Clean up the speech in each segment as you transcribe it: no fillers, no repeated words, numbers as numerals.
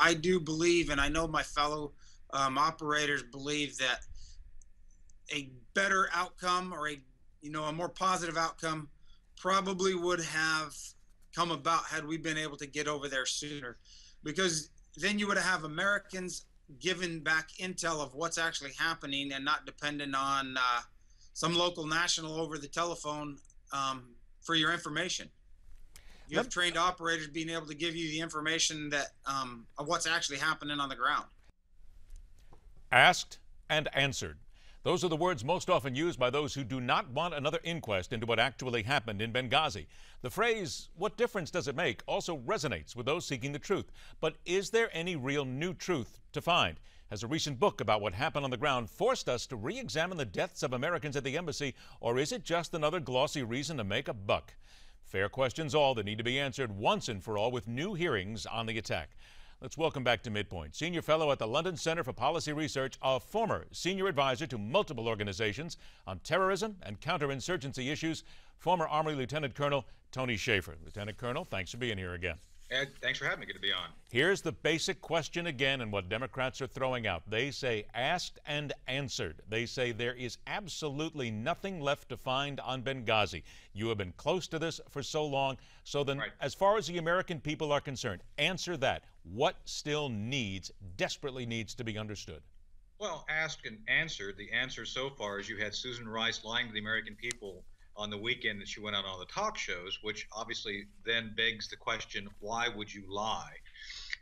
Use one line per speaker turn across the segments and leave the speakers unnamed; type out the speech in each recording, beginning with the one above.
I do believe, and I know my fellow operators believe that a better outcome, or a more positive outcome, probably would have come about had we been able to get over there sooner, because then you would have Americans given back intel of what's actually happening and not dependent on some local national over the telephone for your information. You have trained operators being able to give you the information that of what's actually happening on the ground.
Asked and answered. Those are the words most often used by those who do not want another inquest into what actually happened in Benghazi. The phrase, "what difference does it make?" also resonates with those seeking the truth. But is there any real new truth to find? Has a recent book about what happened on the ground forced us to re-examine the deaths of Americans at the embassy, or is it just another glossy reason to make a buck? Fair questions all that need to be answered once and for all with new hearings on the attack. Let's welcome back to MidPoint, Senior Fellow at the London Center for Policy Research, a former Senior Advisor to multiple organizations on terrorism and counterinsurgency issues, former Army Lieutenant Colonel Tony Shaffer. Lieutenant Colonel, thanks for being here again.
Ed, thanks for having me. Good to be on.
Here's the basic question again, and what Democrats are throwing out. They say asked and answered. They say there is absolutely nothing left to find on Benghazi. You have been close to this for so long. So then, as far as the American people are concerned, answer that. What still desperately needs to be understood?
Well, asked and answered. The answer so far is you had Susan Rice lying to the American people on the weekend that she went out on the talk shows, which obviously then begs the question, why would you lie?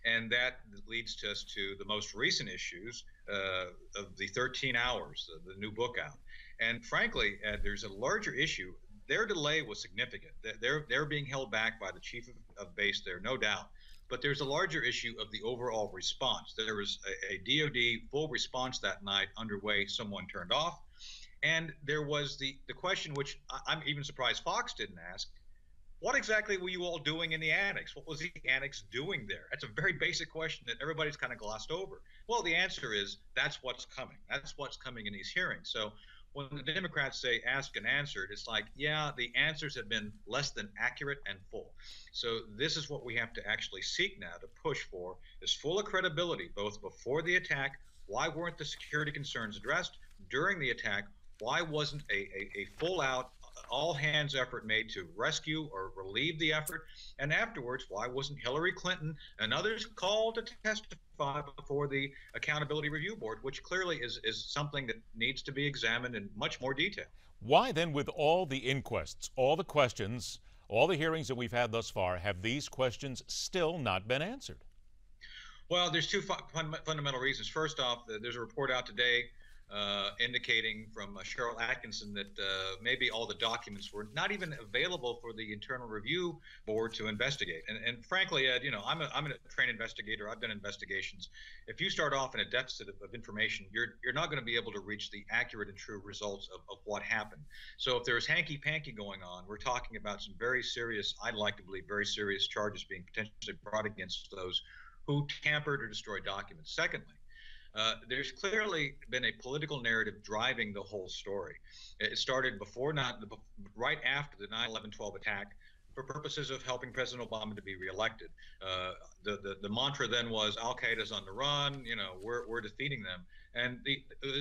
And that leads us to the most recent issues of the 13 hours, the new book out. And frankly, there's a larger issue. Their delay was significant. They're being held back by the chief of base there, no doubt. But there's a larger issue of the overall response. There was a DOD full response that night underway, someone turned off. And there was the question, which I'm even surprised Fox didn't ask, what exactly were you all doing in the annex? What was the annex doing there? That's a very basic question that everybody's kind of glossed over. Well, the answer is that's what's coming. That's what's coming in these hearings. So when the Democrats say asked and answered, it's like, yeah, the answers have been less than accurate and full. So this is what we have to actually seek now to push for, is full of credibility, both before the attack. Why weren't the security concerns addressed during the attack? Why wasn't a full-out, all-hands effort made to rescue or relieve the effort? And afterwards, why wasn't Hillary Clinton and others called to testify before the Accountability Review Board, which clearly is something that needs to be examined in much more detail?
Why then, with all the inquests, all the questions, all the hearings that we've had thus far, have these questions still not been answered?
Well, there's two fundamental reasons. First off, there's a report out today indicating from Sharyl Attkisson that maybe all the documents were not even available for the Internal Review Board to investigate. And frankly, Ed, I'm a trained investigator. I've done investigations. If you start off in a deficit of information, you're not going to be able to reach the accurate and true results of what happened. So if there's hanky-panky going on, we're talking about some very serious, I'd like to believe, very serious charges being potentially brought against those who tampered or destroyed documents. Secondly, there's clearly been a political narrative driving the whole story. It started right after the 9/11-12 attack for purposes of helping President Obama to be reelected. The mantra then was Al-Qaeda's on the run, we're defeating them. And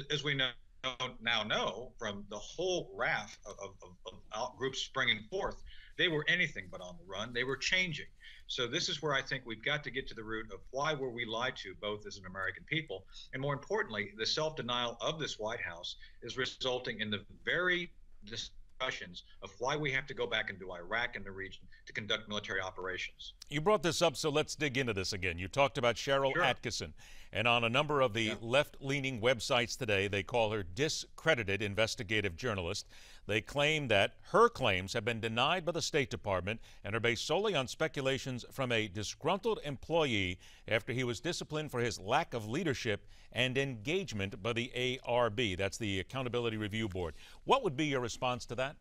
as we now know from the whole raft of groups springing forth, they were anything but on the run. They were changing. So this is where I think we've got to get to the root of why were we lied to, both as an American people, and more importantly, the self-denial of this White House is resulting in the very discussions of why we have to go back into Iraq and the region to conduct military operations.
You brought this up, so let's dig into this again. You talked about Sharyl Attkisson, and on a number of the left-leaning websites today, they call her discredited investigative journalist. They claim that her claims have been denied by the State Department and are based solely on speculations from a disgruntled employee after he was disciplined for his lack of leadership and engagement by the ARB. That's the Accountability Review Board. What would be your response to that?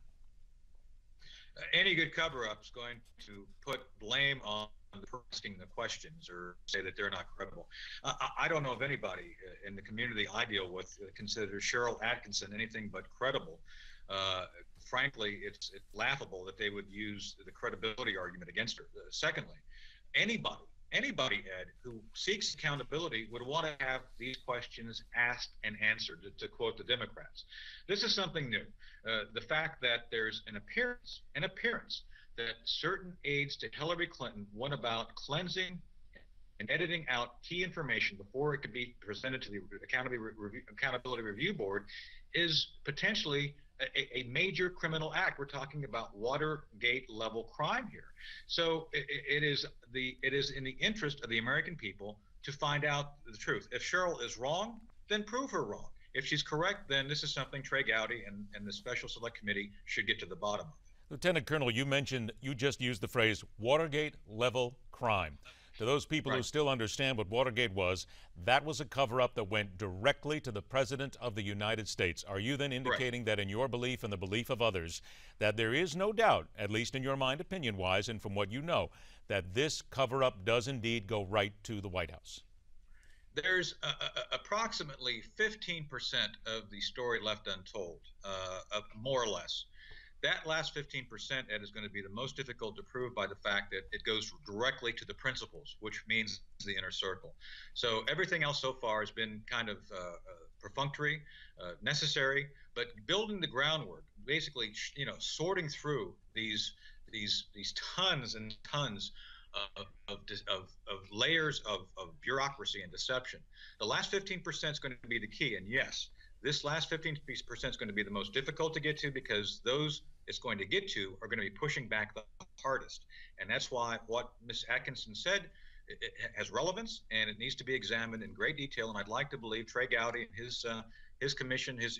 Any good cover-up is going to put blame on the person asking the questions or say that they're not credible. I don't know of anybody in the community I deal with that considers Sharyl Attkisson anything but credible. Frankly, it's laughable that they would use the credibility argument against her. Secondly, anybody, Ed, who seeks accountability would want to have these questions asked and answered, to quote the Democrats. This is something new. The fact that there's an appearance that certain aides to Hillary Clinton went about cleansing and editing out key information before it could be presented to the Accountability Review Board is potentially a major criminal act. We're talking about Watergate level crime here. So it is in the interest of the American people to find out the truth. If Sharyl is wrong, then prove her wrong. If she's correct, then this is something Trey Gowdy and the Special Select Committee should get to the bottom of.
Lieutenant Colonel, you just used the phrase Watergate level crime. To those people who still understand what Watergate was, that was a cover-up that went directly to the President of the United States. Are you then indicating that in your belief and the belief of others, that there is no doubt, at least in your mind, opinion-wise, and from what you know, that this cover-up does indeed go right to the White House?
There's approximately 15% of the story left untold, more or less. That last 15%, Ed, is going to be the most difficult to prove by the fact that it goes directly to the principals, which means the inner circle. So everything else so far has been kind of perfunctory, necessary, but building the groundwork, basically, sorting through these tons and tons of layers of bureaucracy and deception. The last 15% is going to be the key, and yes, this last 15% is going to be the most difficult to get to, because those it's going to get to are going to be pushing back the hardest. And that's why what Ms. Attkisson said it has relevance, and it needs to be examined in great detail. And I'd like to believe Trey Gowdy and his commission, his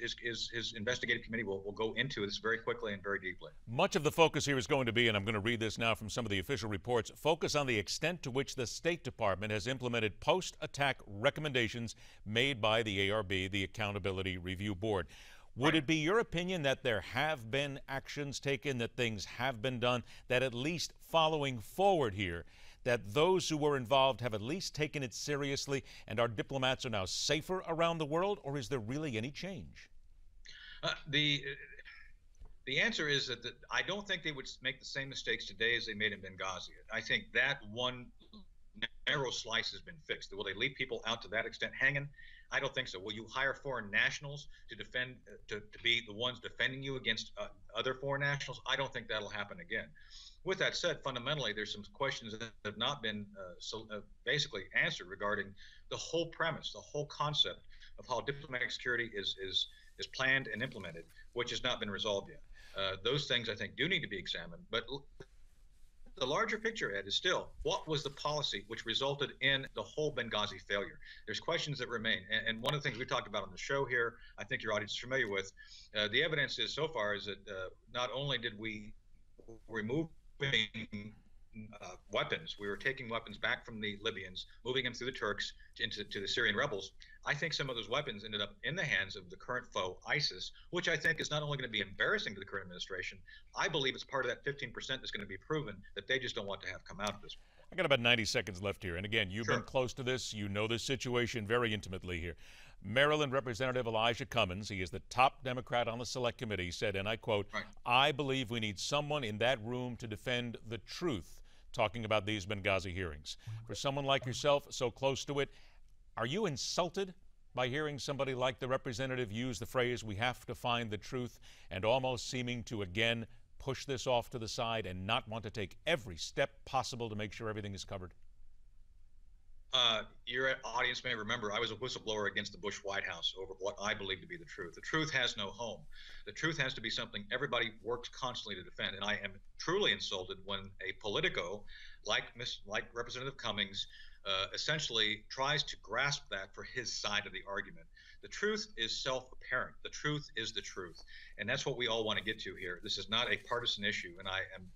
investigative committee will go into this very quickly and very deeply.
Much of the focus here is going to be, and I'm going to read this now from some of the official reports, focus on the extent to which the State Department has implemented post-attack recommendations made by the ARB, the Accountability Review Board. Would it be your opinion that there have been actions taken, that things have been done, that at least following forward here, that those who were involved have at least taken it seriously and our diplomats are now safer around the world, or is there really any change?
The answer is that I don't think they would make the same mistakes today as they made in Benghazi. I think that one narrow slice has been fixed. Will they leave people out to that extent hanging? I don't think so. Will you hire foreign nationals to defend, to be the ones defending you against other foreign nationals? I don't think that'll happen again. With that said, fundamentally, there's some questions that have not been basically answered regarding the whole premise, the whole concept of how diplomatic security is planned and implemented, which has not been resolved yet. Those things, I think, do need to be examined. But the larger picture, Ed, is still, what was the policy which resulted in the whole Benghazi failure? There's questions that remain. And one of the things we talked about on the show here, I think your audience is familiar with, the evidence is so far is that not only did we remove weapons, we were taking weapons back from the Libyans, moving them through the Turks to the Syrian rebels. I think some of those weapons ended up in the hands of the current foe, ISIS, which I think is not only going to be embarrassing to the current administration, I believe it's part of that 15% that's going to be proven that they just don't want to have come out of this.
I got about 90 seconds left here. And again, you've been close to this. You know this situation very intimately here. Maryland Representative Elijah Cummings, he is the top Democrat on the Select Committee, said, and I quote, "I believe we need someone in that room to defend the truth," talking about these Benghazi hearings. For someone like yourself, so close to it, are you insulted by hearing somebody like the representative use the phrase, "we have to find the truth," and almost seeming to again push this off to the side and not want to take every step possible to make sure everything is covered?
Your audience may remember I was a whistleblower against the Bush White House over what I believe to be the truth. The truth has no home. The truth has to be something everybody works constantly to defend. And I am truly insulted when a politico like Representative Cummings essentially tries to grasp that for his side of the argument. The truth is self-apparent. The truth is the truth. And that's what we all want to get to here. This is not a partisan issue, and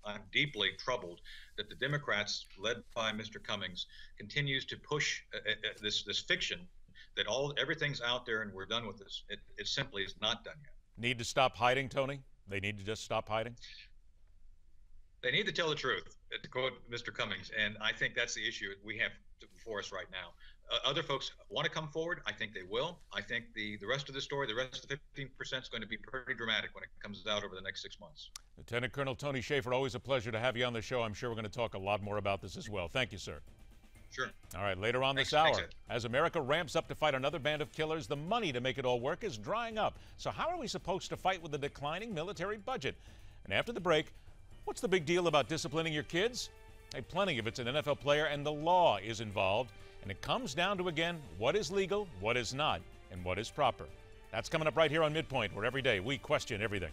I'm deeply troubled that the Democrats, led by Mr. Cummings, continues to push this fiction that everything's out there and we're done with this. It simply is not done yet.
Need to stop hiding, Tony? They need to just stop hiding?
They need to tell the truth, to quote Mr. Cummings, and I think that's the issue we have before us right now. Other folks want to come forward. I think they will. I think the rest of the story, the rest of the 15% is going to be pretty dramatic when it comes out over the next 6 months.
Lieutenant Colonel Tony Shaffer, always a pleasure to have you on the show. I'm sure we're going to talk a lot more about this as well. Thank you, sir.
Sure.
All right, later on this
Thanks,
hour,
Ed.
as America ramps up to fight another band of killers, the money to make it all work is drying up. So how are we supposed to fight with a declining military budget? And after the break, what's the big deal about disciplining your kids? Hey, plenty if it's an NFL player and the law is involved. And it comes down to, again, what is legal, what is not, and what is proper. That's coming up right here on MidPoint, where every day we question everything.